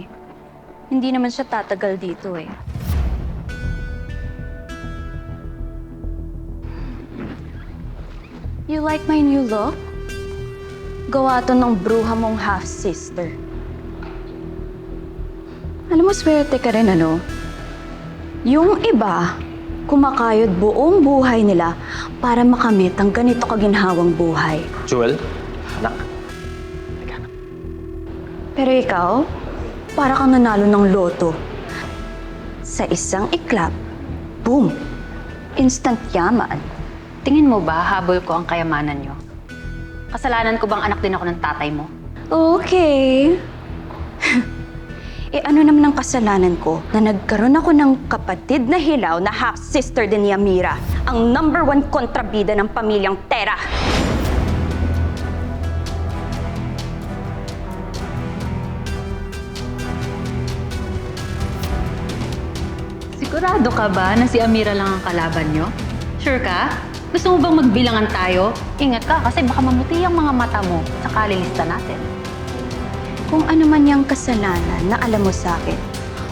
eh. Hindi naman siya tatagal dito eh. You like my new look? Gawa to ng bruha mong half-sister. Alam mo, swerte ka rin, ano? Yung iba, kumakayod buong buhay nila para makamit ang ganito kaginhawang buhay. Jewel, anak. Pero ikaw, para kang nanalo ng loto. Sa isang iklap, boom! Instant yaman. Tingin mo ba habol ko ang kayamanan niyo? Kasalanan ko bang anak din ako ng tatay mo? Okay. Ano naman ang kasalanan ko na nagkaroon ako ng kapatid na hilaw na half-sister din ni Amira, ang #1 kontrabida ng pamilyang Tera. Sigurado ka ba na si Amira lang ang kalaban niyo? Sure ka? Gusto mo bang magbilangan tayo? Ingat ka kasi baka mamuti ang mga mata mo sa kalilista natin. Kung ano man yung kasalanan na alam mo sa akin,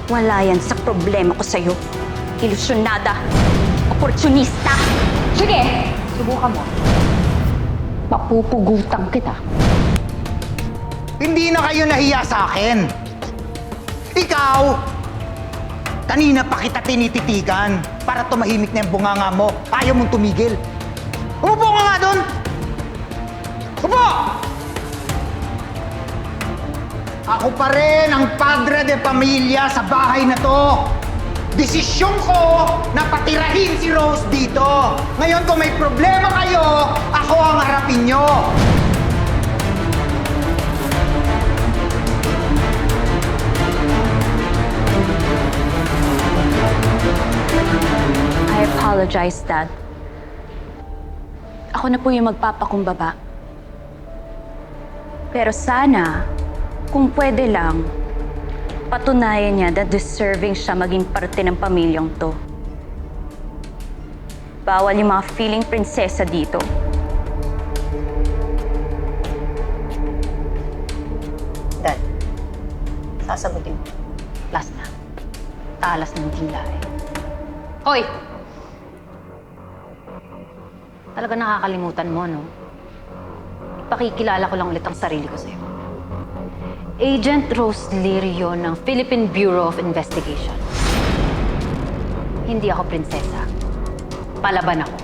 wala yan sa problema ko sa'yo. Ilusyonada! Oportunista! Sige! Subukan mo. Papupugutan kita. Hindi na kayo nahiya sa akin. Ikaw, kanina pa kita tinititigan para tumahimik na yung bunganga mo. Ayaw mong tumigil. Umupo ka nga doon! Upo! Ako pa rin ang padre de pamilya sa bahay na to. Desisyon ko na patirahin si Rose dito. Ngayon kung may problema kayo, ako ang harapin nyo. I apologize, Dad. Ako na po yung magpapakumbaba. Pero sana, kung pwede lang, patunayan niya na deserving siya maging parte ng pamilyang to. Bawal yung mga feeling prinsesa dito. Dad, sasagutin mo. Last na. Talas ng dila eh. Hoy! Talaga nakakalimutan mo, no? Ipakikilala ko lang ulit ang sarili ko sa'yo. Agent Rose Lirio ng Philippine Bureau of Investigation. Hindi ako prinsesa. Palaban ako.